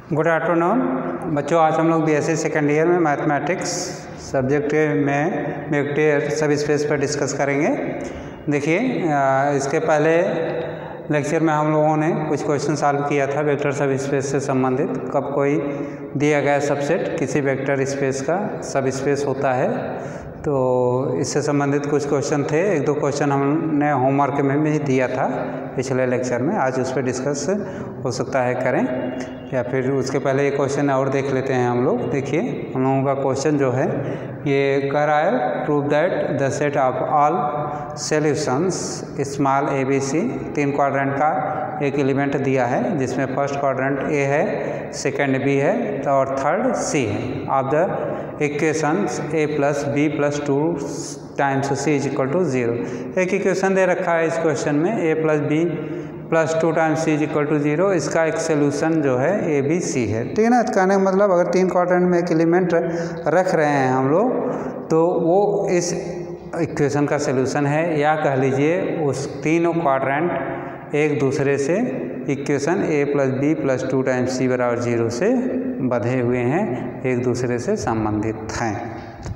Good afternoon बच्चों, आज हम लोग बीएससी सेकेंड ईयर में मैथमेटिक्स सब्जेक्ट में वेक्टर सब स्पेस पर डिस्कस करेंगे। देखिए, इसके पहले लेक्चर में हम लोगों ने कुछ क्वेश्चन सॉल्व किया था वेक्टर सब स्पेस से संबंधित। कब कोई दिया गया सबसेट किसी वेक्टर स्पेस का सब स्पेस होता है, तो इससे संबंधित कुछ क्वेश्चन थे। एक दो क्वेश्चन हमने होमवर्क में भी दिया था पिछले लेक्चर में, आज उस पर डिस्कस हो सकता है करें, या फिर उसके पहले एक क्वेश्चन और देख लेते हैं हम लोग। देखिए, हम लोगों का क्वेश्चन जो है ये कह रहा है, prove that the set of all solutions small A B C. 3 quadrant का एक एलिमेंट दिया है जिसमें फर्स्ट क्वाड्रेंट ए है, सेकंड बी है और थर्ड सी है। Of the equations a plus B plus 2 times C is equal to 0। एक इक्वेशन दे रखा है इस क्वेश्चन में, a plus B plus 2 times C is equal to 0। इसका एक सोल्यूशन जो है ए बी सी है, ठीक है ना। कहने का मतलब अगर 3 क्वाड्रेंट में एक एलिमेंट रख रहे हैं हम लोग, तो वो इस इक्वेशन का सोल्यूशन है, या कह लीजिए उस तीनों क्वाड्रेंट एक दूसरे से equation a plus B plus 2 times C बराबर 0 से बंधे हुए हैं, एक दूसरे से संबंधित हैं,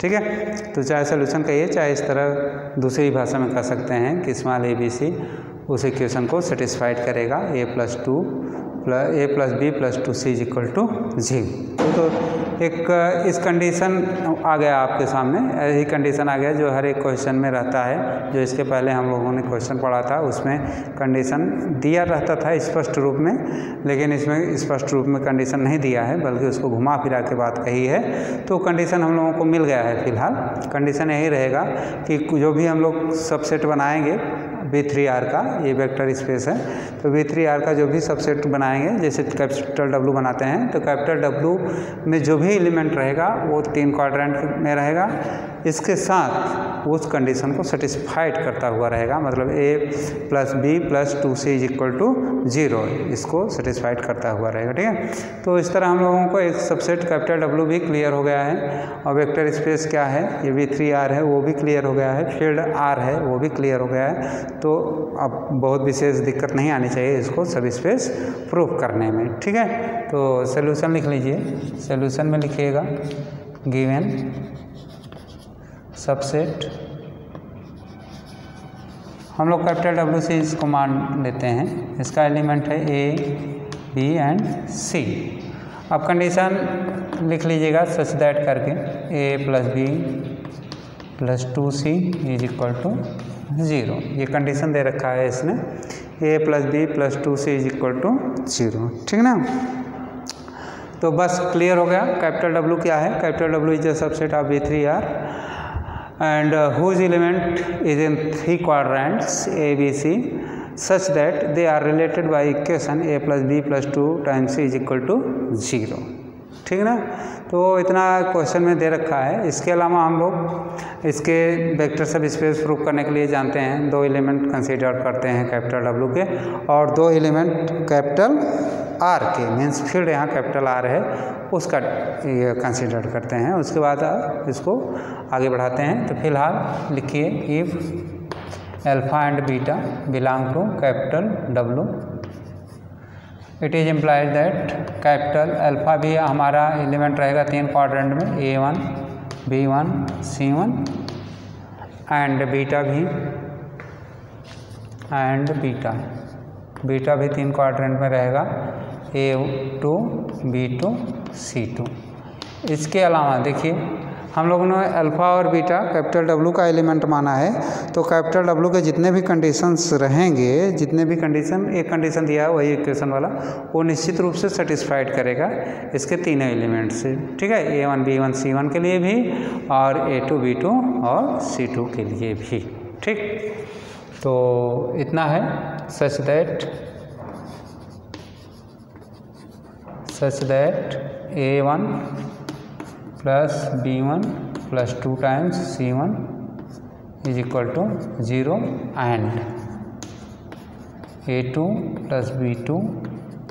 ठीक है। तो चाहे सोल्यूशन कहिए, चाहे इस तरह दूसरी भाषा में कह सकते हैं कि स्मॉल ए बी सी उस इक्वेशन को सेटिस्फाइड करेगा, a plus B plus 2 C is equal to 0। तो एक इस कंडीशन आ गया आपके सामने, यही कंडीशन आ गया जो हर एक क्वेश्चन में रहता है। जो इसके पहले हम लोगों ने क्वेश्चन पढ़ा था उसमें कंडीशन दिया रहता था स्पष्ट रूप में, लेकिन इसमें स्पष्ट रूप में कंडीशन नहीं दिया है, बल्कि उसको घुमा फिरा के बात कही है। तो कंडीशन हम लोगों को मिल गया है। फिलहाल कंडीशन यही रहेगा कि जो भी हम लोग सबसेट बनाएंगे V3R का, ये वेक्टर स्पेस है, तो V3R का जो भी सबसेट बनाएंगे, जैसे कैपिटल W बनाते हैं, तो कैपिटल W में जो भी एलिमेंट रहेगा वो 3 क्वाड्रेंट में रहेगा। इसके साथ उस कंडीशन को सेटिस्फाइड करता हुआ रहेगा, मतलब a plus B plus 2 C is equal to 0, इसको सेटिस्फाइड करता हुआ रहेगा, ठीक है। तो इस तरह हम लोगों को एक सबसेट कैपिटल W भी क्लियर हो गया है, और वेक्टर स्पेस क्या है, ये V3R है, वो भी क्लियर हो गया है, फील्ड R है, वो भी क्लियर हो गया है। तो अब बहुत विशेष दिक्कत नहीं आनी चाहिए इसको सब स्पेस प्रूफ करने में, ठीक है। तो सॉल्यूशन लिख लीजिए। सॉल्यूशन में लिखिएगा गिवन सबसेट, हम लोग कैपिटल W से इसको मान लेते हैं, इसका एलिमेंट है A, B एंड C। अब कंडीशन लिख लीजिएगा सच दैट करके, A plus B plus 2C is equal to 0। ये कंडीशन दे रखा है इसने, a plus B plus 2C is equal to 0, ठीक ना। तो बस क्लियर हो गया। कैपिटल W क्या है, capital W is the subset of V3R and whose element is in 3 quadrants A B C such that they are related by equation a plus B plus 2 times C is equal to 0, ठीक ना। तो इतना question में दे रखा है। इसके अलावा हम लोग इसके वेक्टर सब स्पेस प्रूफ करने के लिए जानते हैं 2 एलिमेंट कंसीडर करते हैं कैपिटल W के, और 2 एलिमेंट कैपिटल R के, मीन्स फील्ड यहाँ कैपिटल R है उसका ये कंसीडर करते हैं। उसके बाद इसको आगे बढ़ाते हैं। तो फिलहाल लिखिए, if alpha and beta belong to capital W, it is implies that capital alpha भी हमारा एलिमेंट रहेगा 3 क्वाड्रेंट में, A1 B1 C1 and beta भी, बीटा भी 3 क्वाड्रेंट में रहेगा, A2 B2 C2। इसके अलावा देखिए, हम लोगों ने अल्फ़ा और बीटा कैपिटल W का एलिमेंट माना है, तो कैपिटल W के जितने भी कंडीशंस रहेंगे, जितने भी कंडीशन, एक कंडीशन दिया है वही इक्वेशन वाला, वो निश्चित रूप से सेटिस्फाइड करेगा इसके तीनों एलिमेंट से, ठीक है। A1 B1 C1 के लिए भी, और A2 B2 और C2 के लिए भी, ठीक। तो इतना है। Such that A1 plus B1 plus 2 times C1 is equal to 0 and A2 plus B2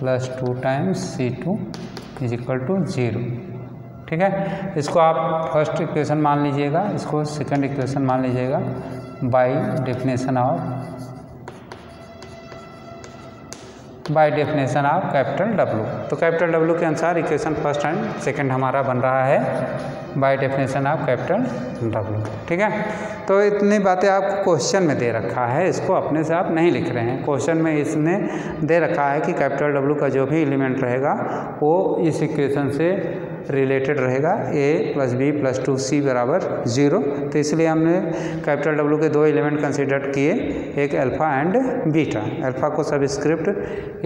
plus 2 times C2 is equal to 0, ठीक है। इसको आप फर्स्ट इक्वेशन मान लीजिएगा, इसको सेकंड इक्वेशन मान लीजिएगा bye definition of bye definition of capital W. तो कैपिटल डब्ल्यू के अनुसार इक्वेशन फर्स्ट एंड सेकंड हमारा बन रहा है bye definition of capital W. ठीक है, तो इतनी बातें आपको क्वेश्चन में दे रखा है, इसको अपने से आप नहीं लिख रहे हैं। क्वेश्चन में इसने दे रखा है कि कैपिटल डब्ल्यू का जो भी एलिमेंट रहेगा वो इस इक्वेशन से रिलेटेड रहेगा, a + b + 2c = 0। तो इसलिए हमने कैपिटल डब्ल्यू के दो एलिमेंट कंसिडर किए, एक अल्फ़ा एंड बीटा। अल्फ़ा को सबस्क्रिप्ट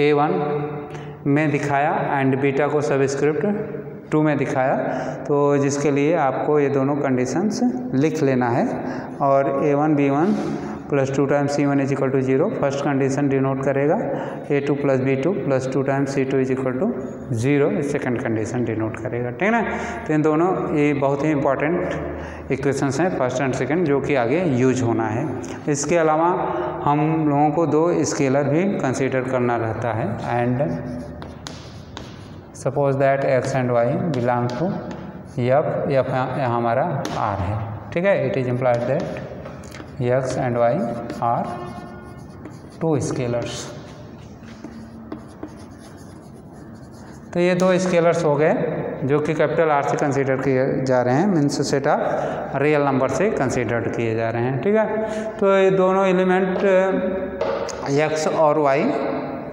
a1 में दिखाया एंड बीटा को सबस्क्रिप्ट 2 में दिखाया। तो जिसके लिए आपको ये दोनों कंडीशंस लिख लेना है। और a1 b1 + 2 × c1 = 0 first condition denote करेगा, a2 + b2 + 2 × c2 = 0 second condition denote करेगा। ठीक है ना, तो इन दोनों ये बहुत ही इंपॉर्टेंट इक्वेशंस हैं फर्स्ट एंड सेकंड, जो कि आगे यूज होना है। इसके अलावा हम लोगों को दो स्केलर भी कंसीडर करना रहता है। And suppose that x and y belong to f यहाँ हमारा r है। ठीक है, it is implied that x and y are two scalars. तो ये दो स्केलर्स हो गए जो कि कैपिटल R से कंसीडर किए जा रहे हैं, means set of real number से कंसीडर किए जा रहे हैं। ठीक है, तो ये दोनों एलिमेंट x और y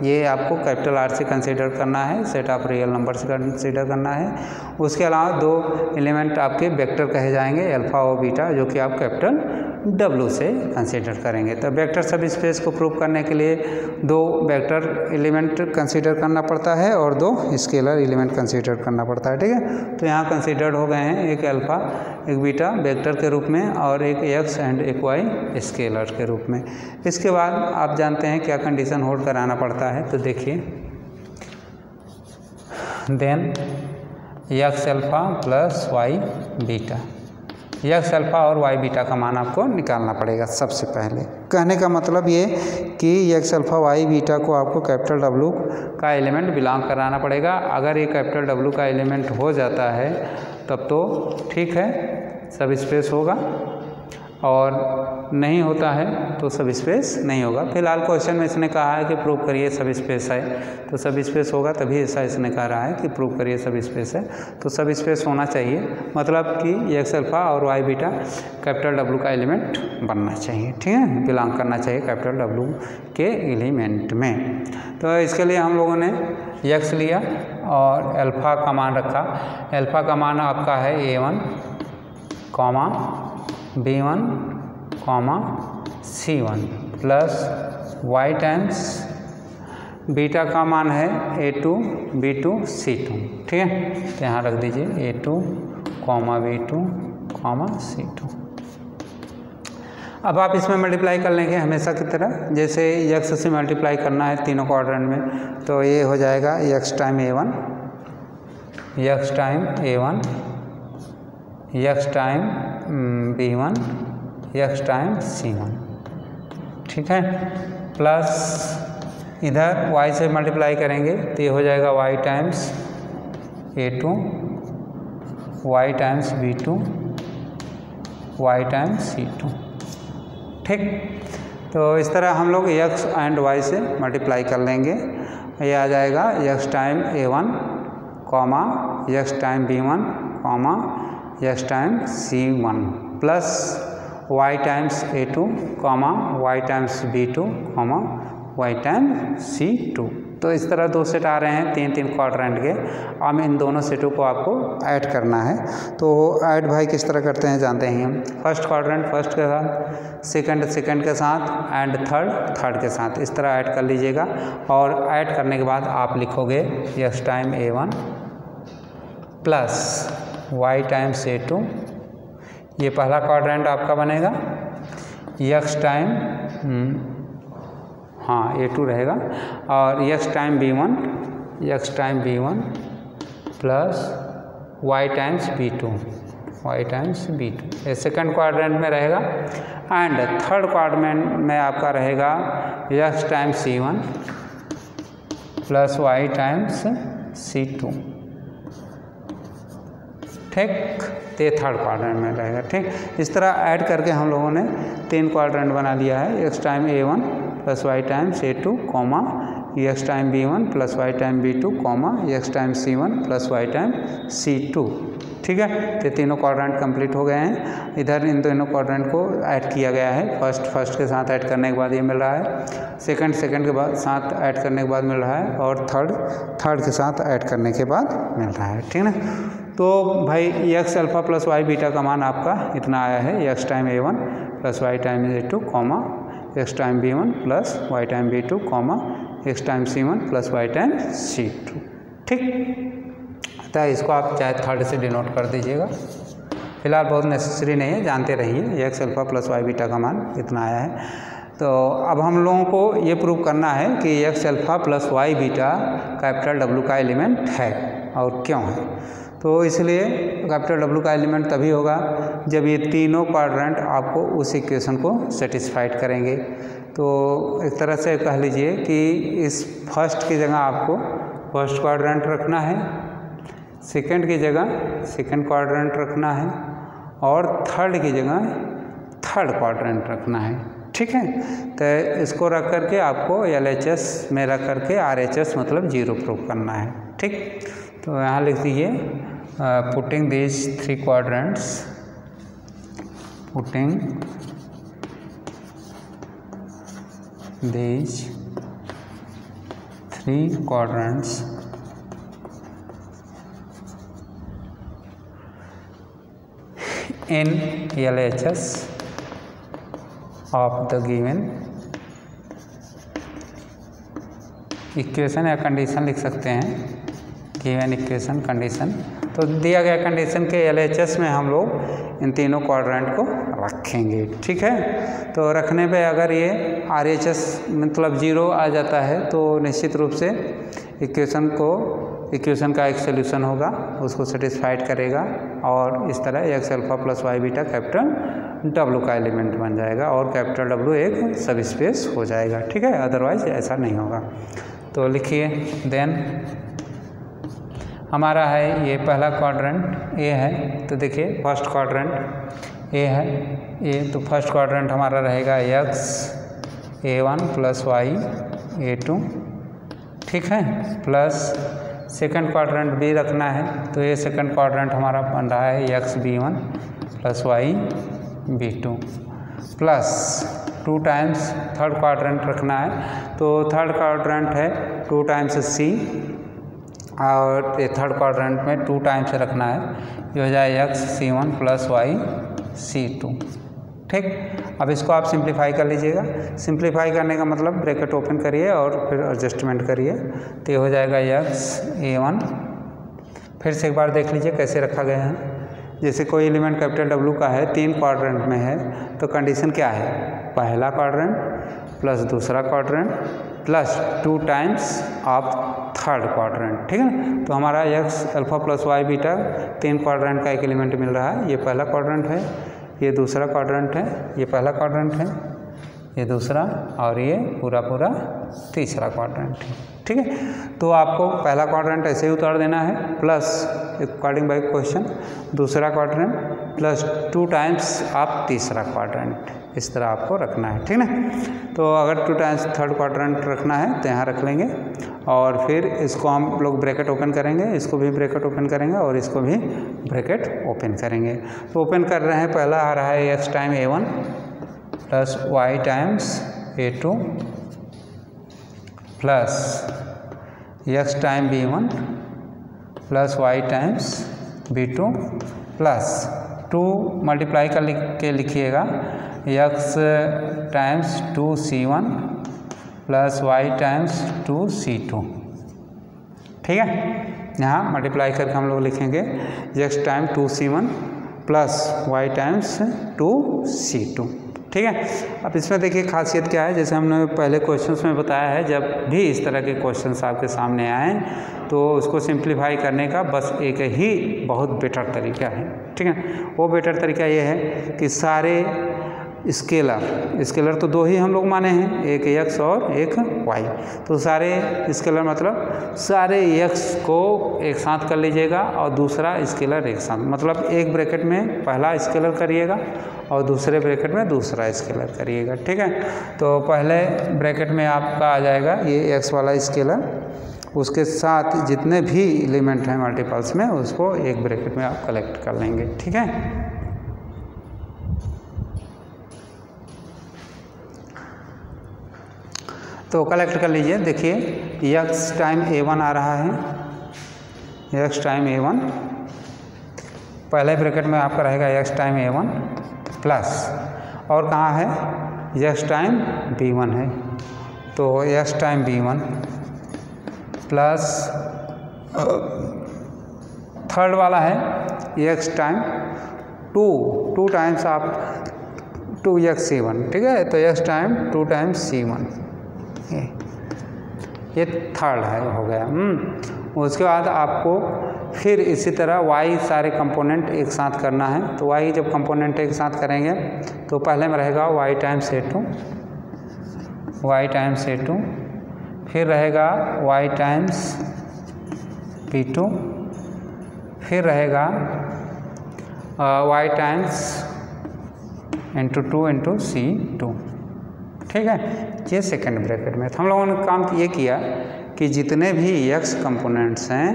ये आपको कैपिटल R से कंसीडर करना है, सेट ऑफ रियल नंबर से कंसीडर करना है। उसके अलावा दो एलिमेंट आपके वेक्टर कहे जाएंगे, अल्फ़ा और बीटा, जो कि आप कैपिटल W से कंसीडर करेंगे। तो वेक्टर सब स्पेस को प्रूव करने के लिए दो वेक्टर एलिमेंट कंसीडर करना पड़ता है और दो स्केलर एलिमेंट कंसीडर करना पड़ता है। ठीक है, तो यहाँ कंसीडर्ड हो गए हैं एक अल्फ़ा एक बीटा वेक्टर के रूप में और एक x एंड एक y स्केलर के रूप में। इसके बाद आप जानते हैं क्या कंडीशन होल्ड कराना पड़ता है। तो देखिए, then x alpha + y beta, x alpha और y बीटा का मान आपको निकालना पड़ेगा। सबसे पहले कहने का मतलब ये कि x अल्फ़ा y बीटा को आपको कैपिटल W का एलिमेंट बिलोंग कराना पड़ेगा। अगर ये कैपिटल W का एलिमेंट हो जाता है तब तो ठीक है, सब स्पेस होगा, और नहीं होता है तो सब स्पेस नहीं होगा। फिलहाल क्वेश्चन में इसने कहा है कि प्रूव करिए सब स्पेस है, तो सब स्पेस होगा तभी ऐसा इसने कह रहा है कि प्रूव करिए सब स्पेस है। तो सब स्पेस होना चाहिए, मतलब कि x अल्फ़ा और y बीटा कैपिटल W का एलिमेंट बनना चाहिए। ठीक है, बिलोंग करना चाहिए कैपिटल W के एलिमेंट में। तो इसके लिए हम लोगों ने x लिया और अल्फ़ा का मान रखा। अल्फ़ा का मान आपका है a1, b1, c1 plus y times beta का मान है a2, b2, c2। ठीक है, तो यहाँ रख दीजिए a2, b2, c2। अब आप इसमें मल्टीप्लाई कर लेंगे हमेशा की तरह, जैसे x से मल्टीप्लाई करना है तीनों क्वाड्रेंट में, तो ये हो जाएगा x time a1, x time a1, x time b1, x time c1। ठीक है, प्लस इधर y से मल्टीप्लाई करेंगे तो ये हो जाएगा y times a2, y times b2, y times c2। ठीक, तो इस तरह हम लोग x एंड y से मल्टीप्लाई कर लेंगे। ये आ जाएगा x time a1, x time b1, x time c1 plus y times a2, y times b2, y times c2। तो इस तरह दो सेट आ रहे हैं तीन तीन क्वाड्रेंट के। अब इन दोनों सेटों को आपको ऐड करना है। तो ऐड भाई किस तरह करते हैं जानते हैं हम। फर्स्ट क्वाड्रेंट फर्स्ट के साथ, सेकंड सेकंड के साथ एंड थर्ड थर्ड के साथ, इस तरह ऐड कर लीजिएगा। और ऐड करने के बाद आप लिखोगे x time a1 plus y times a2, ये पहला क्वाड्रेंट आपका बनेगा। x टाइम a2 रहेगा और x time b1 plus y times b2, ये सेकंड क्वाड्रेंट में रहेगा। एंड थर्ड क्वाड्रेंट में आपका रहेगा x time c1 plus y times c2। ठीक, तो थर्ड क्वाड्रेंट में रहेगा। ठीक, इस तरह ऐड करके हम लोगों ने तीन क्वाड्रेंट बना लिया है। x time a1 plus y times a2, X time b1 plus Y time b2 comma X time c1 plus Y time c2। ठीक है, तो तीनों क्वाड्रेंट कंप्लीट हो गए हैं। इधर इन दोनों क्वाड्रेंट को ऐड किया गया है। फर्स्ट के साथ ऐड करने के बाद ये मिल रहा है, सेकंड के बाद साथ ऐड करने के बाद मिल रहा है, और थर्ड के साथ ऐड करने के बाद मिल रहा है। ठीक है ना, तो भाई X alpha plus Y beta का मान आपका इतना आया है, X time a1 plus Y time a2 comma X time b1 plus Y time b2 comma X time c1 plus Y time c2। ठीक, तो इसको आप चाहे थर्ड से डिनोट कर दीजिएगा, फिलहाल बहुत नेसेसरी नहीं है, जानते रहिए X alpha plus Y beta का मान इतना आया है। तो अब हम लोगों को ये प्रूव करना है कि X alpha plus Y beta capital W का एलिमेंट है और क्यों है। तो इसलिए कैपिटल W का एलिमेंट तभी होगा जब ये तीनों क्वाड्रेंट आपको उस इक्वेशन को सेटिस्फाइड करेंगे। तो एक तरह से कह लीजिए कि इस फर्स्ट की जगह आपको फर्स्ट क्वाड्रेंट रखना है, सेकंड की जगह सेकंड क्वाड्रेंट रखना है, और थर्ड की जगह थर्ड क्वाड्रेंट रखना है। ठीक है, तो इसको रख करके आपको LHS में रख करके RHS मतलब 0 प्रूव करना है। ठीक, तो यहाँ लिख दीजिए putting these three quadrants, putting these three quadrants in LHS of the given equation या कंडीशन लिख सकते हैं, गिवन इक्वेशन कंडीशन। तो दिया गया कंडीशन के LHS में हम लोग इन तीनों क्वाड्रेंट को रखेंगे। ठीक है, तो रखने पे अगर ये RHS मतलब 0 आ जाता है तो निश्चित रूप से इक्वेशन का एक सोल्यूशन होगा, उसको सेटिस्फाइड करेगा, और इस तरह X alpha plus Y beta capital W का एलिमेंट बन जाएगा और कैपिटल W एक सब स्पेस हो जाएगा। ठीक है, अदरवाइज ऐसा नहीं होगा। तो लिखिए, देन हमारा है ये पहला क्वाड्रेंट A है, तो देखिए फर्स्ट क्वाड्रेंट A है, A तो फर्स्ट क्वाड्रेंट हमारा रहेगा x a1 plus Y a2। ठीक है, प्लस सेकंड क्वाड्रेंट B रखना है, तो ये सेकंड क्वाड्रेंट हमारा बन रहा है X b1 plus Y b2 plus 2 times third quadrant रखना है, तो थर्ड क्वाड्रेंट है 2 टाइम्स C, और ये थर्ड क्वाड्रेंट में 2 टाइम्स रखना है, ये हो जाए x c1 plus Y c2। ठीक, अब इसको आप सिंप्लीफाई कर लीजिएगा। सिंप्लीफाई करने का मतलब ब्रैकेट ओपन करिए और फिर एडजस्टमेंट करिए, तो ये हो जाएगा एक्स a1। फिर से एक बार देख लीजिए कैसे रखा गया है। जैसे कोई एलिमेंट कैपिटल W का है, 3 क्वाड्रेंट में है, तो कंडीशन क्या है, पहला क्वाड्रेंट प्लस दूसरा quadrant plus 2 times of third quadrant. ठीक है ना, तो हमारा X alpha plus Y beta 3 quadrant का एक एलिमेंट मिल रहा है। ये पहला क्वाड्रेंट है, ये दूसरा क्वाड्रेंट है, ये पहला क्वाड्रेंट है, ये दूसरा, और ये पूरा तीसरा क्वाड्रेंट है। ठीक है, तो आपको पहला क्वाड्रेंट ऐसे ही उतार देना है, प्लस अकॉर्डिंग बाय क्वेश्चन दूसरा क्वाड्रेंट प्लस 2 टाइम्स आप तीसरा क्वाड्रेंट, इस तरह आपको रखना है। ठीक ना, तो अगर 2 टाइम्स थर्ड क्वाड्रेंट रखना है तो यहाँ रख लेंगे, और फिर इसको हम लोग ब्रैकेट ओपन करेंगे, इसको भी ब्रैकेट ओपन करेंगे और इसको भी ब्रैकेट ओपन करेंगे। तो ओपन कर रहे हैं, पहला आ रहा है X time a1 plus Y times a2 plus X time b1 plus Y times b2 plus 2 multiply कर के लिखिएगा X times 2c1 plus Y times 2c2। ठीक है, यहाँ मल्टीप्लाई करके हम लोग लिखेंगे X time 2c1 plus Y times 2c2। ठीक है, अब इसमें देखिए खासियत क्या है, जैसे हमने पहले क्वेश्चंस में बताया है, जब भी इस तरह के क्वेश्चंस आपके सामने आएँ तो उसको सिंप्लीफाई करने का बस एक ही बहुत बेटर तरीका है। ठीक है, वो बेटर तरीका ये है कि सारे स्केलर तो दो ही हम लोग माने हैं, एक x और एक y। तो सारे स्केलर मतलब सारे x को एक साथ कर लीजिएगा और दूसरा स्केलर एक साथ, मतलब एक ब्रैकेट में पहला स्केलर करिएगा और दूसरे ब्रैकेट में दूसरा स्केलर करिएगा, ठीक है। तो पहले ब्रैकेट में आपका आ जाएगा ये x वाला स्केलर, उसके साथ जितने भी एलिमेंट हैं मल्टीपल्स में उसको एक ब्रैकेट में आप कलेक्ट कर लेंगे, ठीक है। तो कलेक्ट कर लीजिए, देखिए x टाइम a1 आ रहा है, x टाइम a1 पहले ब्रैकेट में आपका रहेगा x टाइम a1 प्लस, और कहाँ है x टाइम b1 है, तो x time b1 plus third वाला है x टाइम 2 टाइम्स आप 2x c1, ठीक है। तो x टाइम 2 टाइम्स c1, ये थर्ड है हो गया। उसके बाद आपको फिर इसी तरह y सारे कंपोनेंट एक साथ करना है। तो y जब कंपोनेंट एक साथ करेंगे तो पहले में रहेगा y टाइम्स a2, फिर रहेगा y टाइम्स b2, फिर रहेगा y times into 2 into c2, ठीक है। ये सेकंड ब्रैकेट में। तो हम लोगों ने काम ये किया कि जितने भी x कंपोनेंट्स हैं,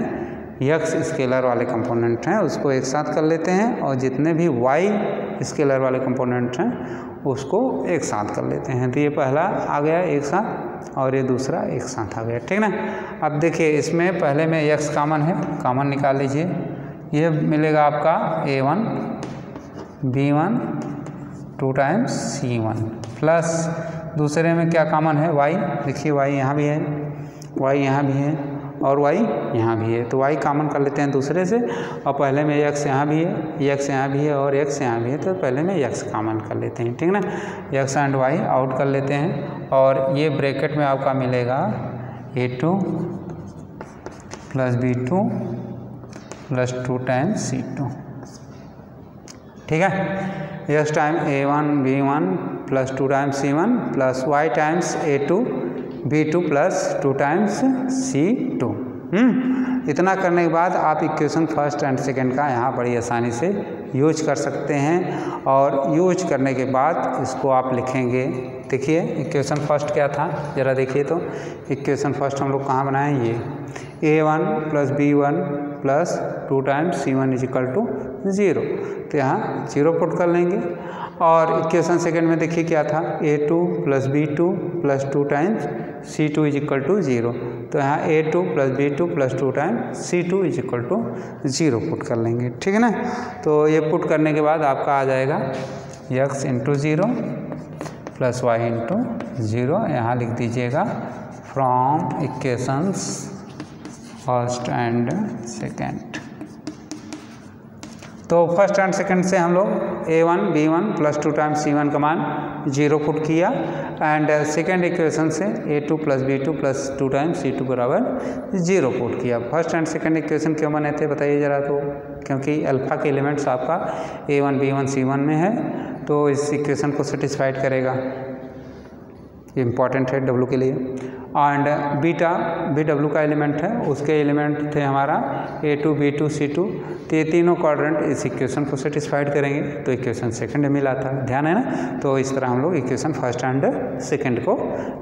x स्केलर वाले कंपोनेंट हैं उसको एक साथ कर लेते हैं, और जितने भी y स्केलर वाले कंपोनेंट हैं उसको एक साथ कर लेते हैं। तो ये पहला आ गया एक साथ और ये दूसरा एक साथ आ गया, ठीक ना। अब देखिए इसमें पहले में x कॉमन है, कॉमन निकाल लीजिए, ये मिलेगा आपका a1 b1 2 times c1 plus दूसरे में क्या कॉमन है y, देखिए y यहाँ भी है, y यहाँ भी है और y यहाँ भी है, तो y कॉमन कर लेते हैं दूसरे से, और पहले में x यहाँ भी है, x यहाँ भी है और x यहाँ भी है, तो पहले में x कॉमन कर लेते हैं, ठीक ना। x एंड y आउट कर लेते हैं और ये ब्रैकेट में आपका मिलेगा a2 plus b2 plus 2 times c2, ठीक है। x time a1 b1 plus 2 times c1 plus y times a2 b2 plus 2 times c2। इतना करने के बाद आप इक्वेशन फर्स्ट एंड सेकंड का यहाँ बड़ी आसानी से यूज कर सकते हैं, और यूज करने के बाद इसको आप लिखेंगे। देखिए इक्वेशन फर्स्ट क्या था ज़रा देखिए, तो इक्वेशन फर्स्ट हम लोग कहाँ बनाए, ये a1 plus b1 plus 2 times c1 is equal to 0, तो यहाँ 0 पुट कर लेंगे। और इक्वेशन सेकंड में देखिए क्या था, a2 plus b2 plus 2 times c2 is equal to 0, तो यहाँ a2 plus b2 plus 2 times c2 is equal to 0 put कर लेंगे, ठीक है ना। तो ये पुट करने के बाद आपका आ जाएगा x into 0 plus y into 0, यहाँ लिख दीजिएगा from equations first and second. तो फर्स्ट एंड सेकंड से हम लोग a1 b1 plus 2 times c1 का मान 0 पुट किया, एंड सेकंड इक्वेशन से a2 plus b2 plus 2 times c2 बराबर 0 पुट किया। फर्स्ट एंड सेकंड इक्वेशन क्यों बने थे बताइए ज़रा, तो क्योंकि अल्फ़ा के एलिमेंट्स आपका a1 b1 c1 में है, तो इस इक्वेशन को सेटिस्फाइड करेगा, इम्पॉर्टेंट है W के लिए। एंड बीटा BW का एलिमेंट है, उसके एलिमेंट थे हमारा a2 b2 c2, तो ये तीनों क्वाड्रेंट इस इक्वेशन को सेटिस्फाइड करेंगे, तो इक्वेशन सेकंड मिला था, ध्यान है ना। तो इस तरह हम लोग इक्वेशन फर्स्ट एंड सेकंड को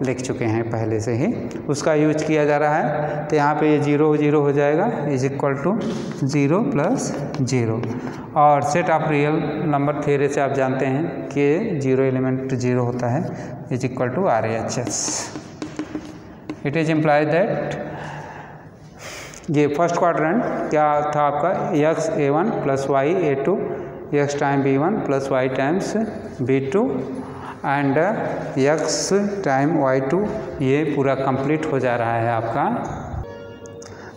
लिख चुके हैं पहले से ही, उसका यूज किया जा रहा है। तो यहाँ पे ये 0 0 हो जाएगा, इज इक्वल टू 0 प्लस 0, और set of real number theory से आप जानते हैं कि 0 एलिमेंट 0 होता है, is equal to RHS। It is implies that ये फर्स्ट क्वाड्रेंट क्या था आपका, x a1 plus y a2 x time b1 plus y times b2 and x time y2, ये पूरा कंप्लीट हो जा रहा है आपका।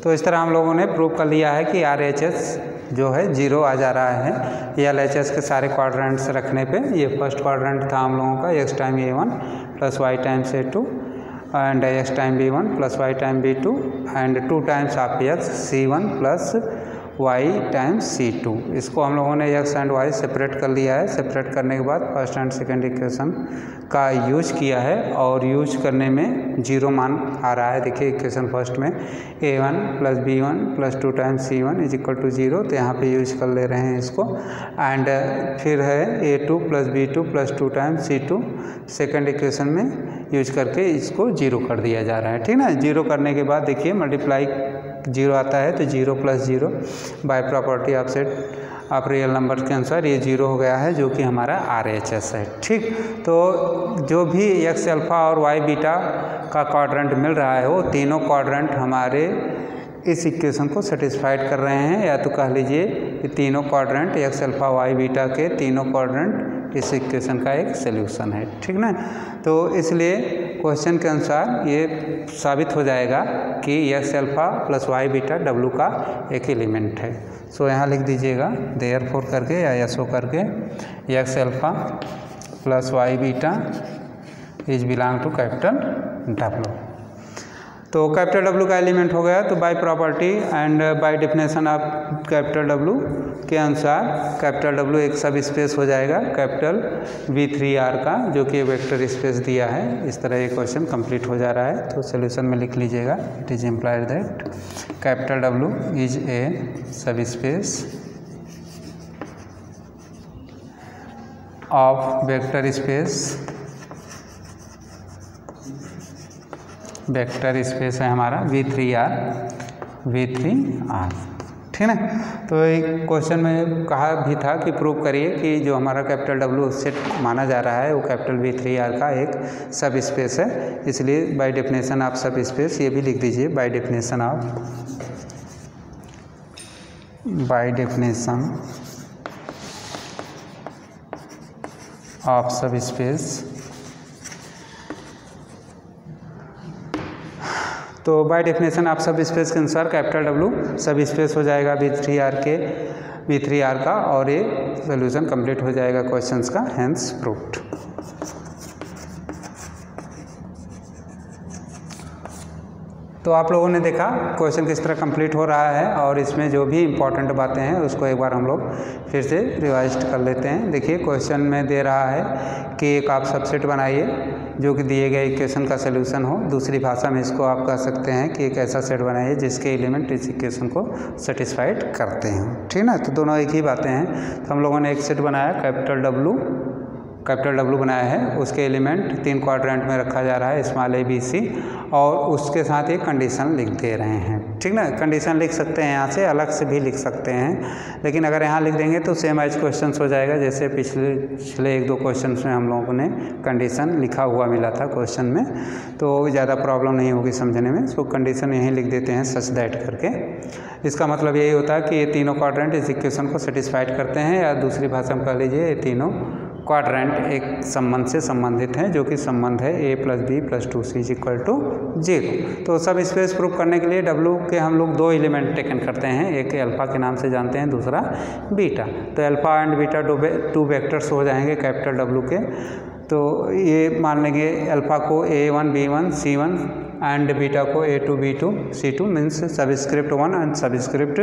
तो इस तरह हम लोगों ने प्रूव कर लिया है कि RHS जो है 0 आ जा रहा है LHS के सारे क्वाड्रेंट्स रखने पे। ये फर्स्ट क्वाड्रेंट था हम लोगों का x time a1 plus y times a2 and x time b1 plus y time b2 and 2 times of x c1 plus Y times C2। इसको हम लोगों ने एक्स एंड वाई सेपरेट कर लिया है। सेपरेट करने के बाद फर्स्ट एंड सेकेंड इक्वेशन का यूज किया है और यूज करने में 0 मान आ रहा है। देखिए इक्वेशन फर्स्ट में A1 plus B1 plus 2 times C1 is equal to 0, तो यहाँ पे यूज कर ले रहे हैं इसको। एंड फिर है A2 plus B2 plus 2 times C2 second equation में यूज करके इसको 0 कर दिया जा रहा है, ठीक ना। 0 करने के बाद देखिए मल्टीप्लाई 0 आता है तो 0 plus 0 by property of set आप रियल नंबर के अनुसार ये 0 हो गया है, जो कि हमारा RHS है, ठीक। तो जो भी एक्स अल्फ़ा और वाई बीटा का क्वाड्रेंट मिल रहा है वो तीनों क्वाड्रेंट हमारे इस इक्वेशन को सेटिस्फाइड कर रहे हैं, या तो कह लीजिए कि तीनों quadrant X alpha Y beta के तीनों क्वाड्रेंट इस इक्वेशन का एक सलूशन है, ठीक ना। तो इसलिए क्वेश्चन के अनुसार ये साबित हो जाएगा कि X alpha plus Y beta W का एक एलिमेंट है। सो यहाँ लिख दीजिएगा देयरफॉर करके या यसो करके X alpha plus Y beta is belong to capital W। तो कैपिटल W का एलिमेंट हो गया, तो by property and by definition of capital W के अनुसार कैपिटल W एक सब स्पेस हो जाएगा कैपिटल V3R का, जो कि वेक्टर स्पेस दिया है। इस तरह ये क्वेश्चन कंप्लीट हो जा रहा है। तो सोल्यूशन में लिख लीजिएगा it is implied that capital W is a सब स्पेस ऑफ वेक्टर स्पेस है हमारा V3R, ठीक है। तो एक क्वेश्चन में कहा भी था कि प्रूव करिए कि जो हमारा कैपिटल W सेट माना जा रहा है वो कैपिटल V3R का एक सब स्पेस है। इसलिए बाय डेफिनेशन ऑफ सब स्पेस ये भी लिख दीजिए बाय डेफिनेशन ऑफ सब स्पेस। तो बाय डेफिनेशन आप सब स्पेस के अनुसार कैपिटल W सब स्पेस हो जाएगा V3R का, और ये सोल्यूशन कंप्लीट हो जाएगा क्वेश्चंस का, हेंस प्रूव्ड। तो आप लोगों ने देखा क्वेश्चन किस तरह कंप्लीट हो रहा है, और इसमें जो भी इम्पोर्टेंट बातें हैं उसको एक बार हम लोग फिर से रिवाइज कर लेते हैं। देखिए क्वेश्चन में दे रहा है कि एक आप सबसेट बनाइए जो कि दिए गए इक्वेशन का सलूशन हो। दूसरी भाषा में इसको आप कह सकते हैं कि एक ऐसा सेट बनाइए जिसके एलिमेंट इस इक्वेशन को सेटिस्फाइड करते हैं, ठीक ना। तो दोनों एक ही बातें हैं। तो हम लोगों ने एक सेट बनाया कैपिटल W बनाया है, उसके एलिमेंट 3 क्वाड्रेंट में रखा जा रहा है, स्मॉल a b c, और उसके साथ एक कंडीशन लिख दे रहे हैं, ठीक ना। कंडीशन लिख सकते हैं यहाँ से, अलग से भी लिख सकते हैं, लेकिन अगर यहाँ लिख देंगे तो सेम एज क्वेश्चंस हो जाएगा जैसे पिछले 1-2 क्वेश्चंस में हम लोगों ने कंडीशन लिखा हुआ मिला था क्वेश्चन में, तो ज़्यादा प्रॉब्लम नहीं होगी समझने में। सो कंडीशन यहीं लिख देते हैं सच दैट करके। इसका मतलब यही होता है कि ये तीनों क्वाड्रेंट इस इक्वेशन को सेटिस्फाइड करते हैं, या दूसरी भाषा में कह लीजिए ये तीनों क्वाड्रेंट एक संबंध से संबंधित हैं, जो कि संबंध है a + b + 2c = 0। तो सब स्पेस प्रूव करने के लिए W के हम लोग 2 एलिमेंट टेकन करते हैं, एक अल्फ़ा के नाम से जानते हैं, दूसरा बीटा। तो अल्फ़ा एंड बीटा 2 वेक्टर्स हो जाएंगे कैपिटल W के। तो ये मान लेंगे अल्फ़ा को A1 B1 C1 and beta को A2 B2 C2 means subscript 1 and subscript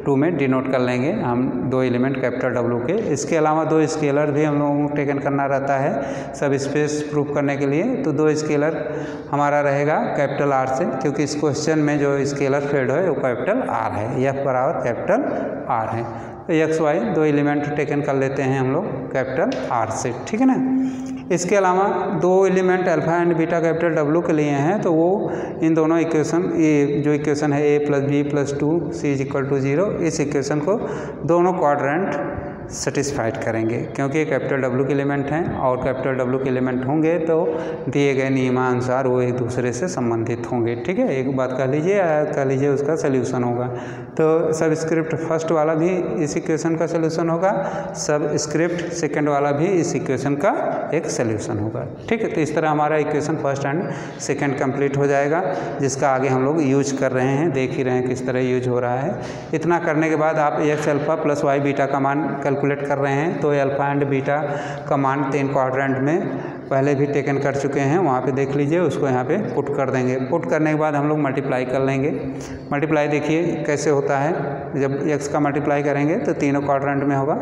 2 में डिनोट कर लेंगे हम 2 एलिमेंट कैपिटल W के। इसके अलावा 2 स्केलर भी हम लोगों को टेकन करना रहता है सब स्पेस प्रूफ करने के लिए। तो 2 स्केलर हमारा रहेगा कैपिटल R से, क्योंकि इस क्वेश्चन में जो स्केलर फील्ड है वो कैपिटल R है, F बराबर कैपिटल R है। तो एक्स वाई 2 एलिमेंट टेकन कर लेते हैं हम लोग कैपिटल R से, ठीक है ना। इसके अलावा 2 element alpha and beta capital W के लिए हैं, तो वो इन दोनों इक्वेशन, ये जो इक्वेशन है a + b + 2c = 0, इस इक्वेशन को दोनों क्वाड्रेंट सेटिस्फाइड करेंगे, क्योंकि कैपिटल W के एलिमेंट हैं, और कैपिटल W के एलिमेंट होंगे तो दिए गए नियमानुसार वो एक दूसरे से संबंधित होंगे, ठीक है। एक बात कह लीजिए उसका सल्यूशन होगा। तो सबस्क्रिप्ट फर्स्ट वाला भी इस इक्वेशन का सल्यूशन होगा, सबस्क्रिप्ट सेकंड वाला भी इस इक्वेशन का एक सल्यूशन होगा, ठीक है। तो इस तरह हमारा equation first and second complete हो जाएगा, जिसका आगे हम लोग यूज कर रहे हैं, देख ही रहे हैं किस तरह यूज हो रहा है। इतना करने के बाद आप x अल्फ़ा + y बीटा का मान कैलकुलेट कर रहे हैं तो अल्फ़ा एंड बीटा का मान 3 क्वाड्रेंट में पहले भी टेकन कर चुके हैं, वहाँ पे देख लीजिए, उसको यहाँ पे पुट कर देंगे। पुट करने के बाद हम लोग मल्टीप्लाई कर लेंगे। मल्टीप्लाई देखिए कैसे होता है, जब x का मल्टीप्लाई करेंगे तो तीनों क्वाड्रेंट में होगा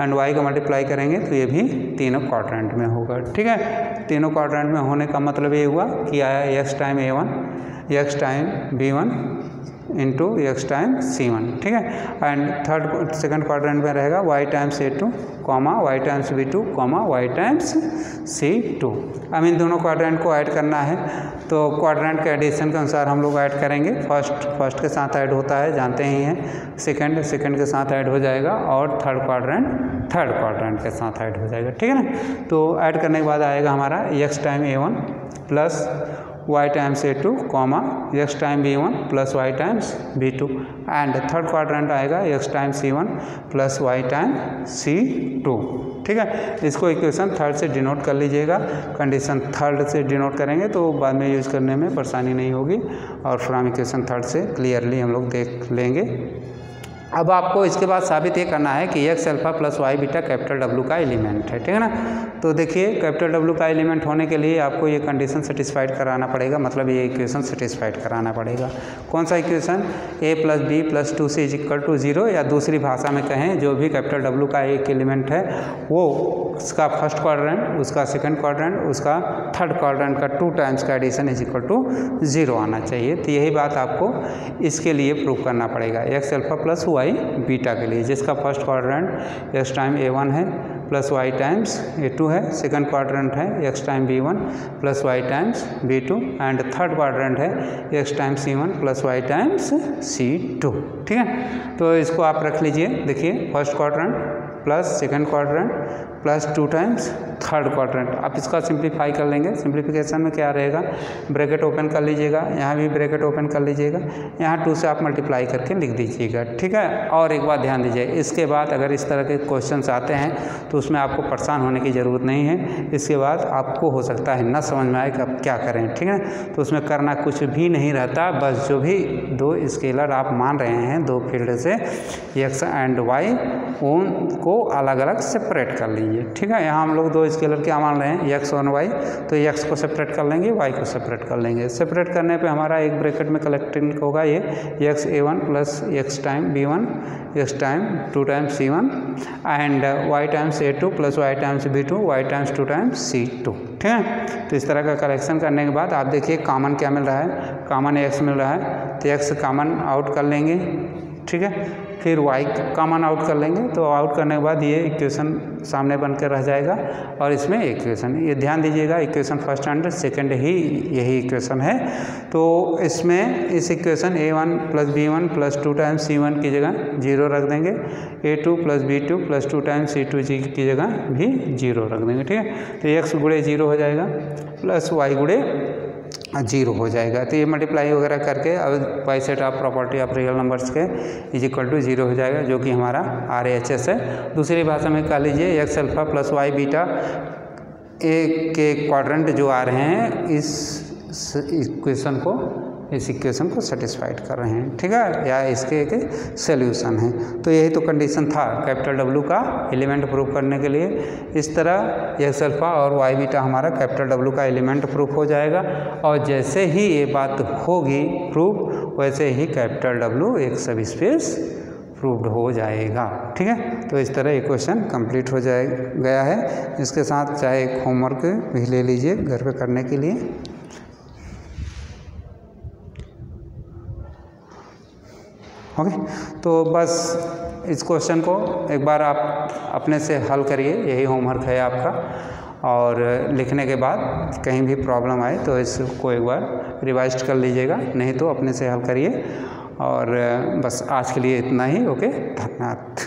एंड y का मल्टीप्लाई करेंगे तो ये भी तीनों क्वाड्रेंट में होगा। ठीक है, तीनों क्वाड्रेंट में होने का मतलब ये हुआ कि आया x time a1 x time b1 into x time c1। ठीक है, एंड सेकंड क्वाड्रेंट में रहेगा y times a2 comma y times b2 comma y times c2। अब इन दोनों क्वाड्रेंट को ऐड करना है तो क्वाड्रेंट के एडिशन के अनुसार हम लोग ऐड करेंगे। फर्स्ट के साथ ऐड होता है, जानते ही हैं, सेकंड के साथ ऐड हो जाएगा और थर्ड क्वाड्रेंट के साथ ऐड हो जाएगा। ठीक है ना, तो ऐड करने के बाद आएगा हमारा x time a1 plus y times a2 comma x time b1 plus y times b2 and third quadrant आएगा x time c1 plus y time c2। ठीक है, इसको इक्वेशन थर्ड से डिनोट कर लीजिएगा। कंडीशन थर्ड से डिनोट करेंगे तो बाद में यूज़ करने में परेशानी नहीं होगी और फ्रॉम इक्वेशन थर्ड से क्लियरली हम लोग देख लेंगे। अब आपको इसके बाद साबित ये करना है कि x alpha plus y beta capital W का एलिमेंट है। ठीक है ना, तो देखिए कैपिटल W का एलिमेंट होने के लिए आपको ये कंडीशन सेटिस्फाइड कराना पड़ेगा, मतलब ये इक्वेशन सेटिस्फाइड कराना पड़ेगा। कौन सा equation, a plus B plus 2c is equal to 0, या दूसरी भाषा में कहें जो भी कैपिटल W का एक एलिमेंट है वो उसका फर्स्ट क्वाड्रेंट, उसका सेकंड क्वाड्रेंट, उसका थर्ड क्वाड्रेंट का 2 टाइम्स का एडिशन इज इक्वल टू 0 आना चाहिए। तो यही बात आपको इसके लिए प्रूव करना पड़ेगा, x alpha plus y beta के लिए, जिसका first quadrant x time a1 है प्लस y टाइम्स a2 है, सेकंड क्वाड्रेंट है x time b1 plus y times b2 and third quadrant है x time c1 plus y times c2। ठीक है, तो इसको आप रख लीजिए। देखिए first quadrant plus second quadrant plus 2 times third quadrant. आप इसका सिंप्लीफाई कर लेंगे। सिंप्लीफिकेशन में क्या रहेगा, ब्रैकेट ओपन कर लीजिएगा, यहाँ भी ब्रैकेट ओपन कर लीजिएगा, यहाँ 2 से आप मल्टीप्लाई करके लिख दीजिएगा। ठीक है, और एक बात ध्यान दीजिए, इसके बाद अगर इस तरह के क्वेश्चंस आते हैं तो उसमें आपको परेशान होने की ज़रूरत नहीं है। इसके बाद आपको हो सकता है ना समझ में आए कि अब क्या करें। ठीक है, तो उसमें करना कुछ भी नहीं रहता, बस जो भी 2 स्केलर आप मान रहे हैं 2 फील्ड से x एंड y उनको अलग अलग सेपरेट कर लीजिए। ठीक है, यहाँ हम लोग 2 स्केलर क्या मान रहे हैं, x और y, तो x को सेपरेट कर लेंगे, y को सेपरेट कर लेंगे। सेपरेट करने पे हमारा एक ब्रैकेट में कलेक्टिंग होगा ये x a1 plus x time b1 x time 2 times c1 and y times a2 plus y times b2 y times 2 times c2। ठीक है, तो इस तरह का कलेक्शन करने के बाद आप देखिए कॉमन क्या मिल रहा है, कॉमन x मिल रहा है, तो x कॉमन आउट कर लेंगे। ठीक है, फिर y कॉमन आउट कर लेंगे, तो आउट करने के बाद ये इक्वेशन सामने बनकर रह जाएगा और इसमें इक्वेशन, ये ध्यान दीजिएगा इक्वेशन फर्स्ट एंड सेकंड ही यही इक्वेशन है। तो इसमें इस equation a1 plus b1 plus 2 times c1 की जगह 0 रख देंगे, a2 plus b2 plus 2 times c2 की जगह भी 0 रख देंगे। ठीक है, तो x गुणे 0 हो जाएगा प्लस y गुणे 0 हो जाएगा। तो ये मल्टीप्लाई वगैरह करके अब by set of property of real numbers के इज इक्वल टू 0 हो जाएगा, जो कि हमारा RHS है। दूसरी भाषा में कह लीजिए x alpha plus y beta A के क्वाड्रेंट जो आ रहे हैं इस इक्वेशन को सेटिस्फाइड कर रहे हैं। ठीक है, या इसके एक सॉल्यूशन है। तो यही तो कंडीशन था कैपिटल W का एलिमेंट प्रूफ करने के लिए। इस तरह x अल्फ़ा और y बीटा हमारा कैपिटल W का एलिमेंट प्रूफ हो जाएगा और जैसे ही ये बात होगी प्रूफ, वैसे ही कैपिटल W एक सब स्पेस प्रूव्ड हो जाएगा। ठीक है, तो इस तरह इक्वेशन कंप्लीट हो गया है। इसके साथ चाहे एक होमवर्क भी ले लीजिए घर पे करने के लिए। ओके, तो बस इस क्वेश्चन को एक बार आप अपने से हल करिए, यही होमवर्क है आपका। और लिखने के बाद कहीं भी प्रॉब्लम आए तो इसको एक बार रिवाइज कर लीजिएगा, नहीं तो अपने से हल करिए। और बस आज के लिए इतना ही। ओके, धन्यवाद।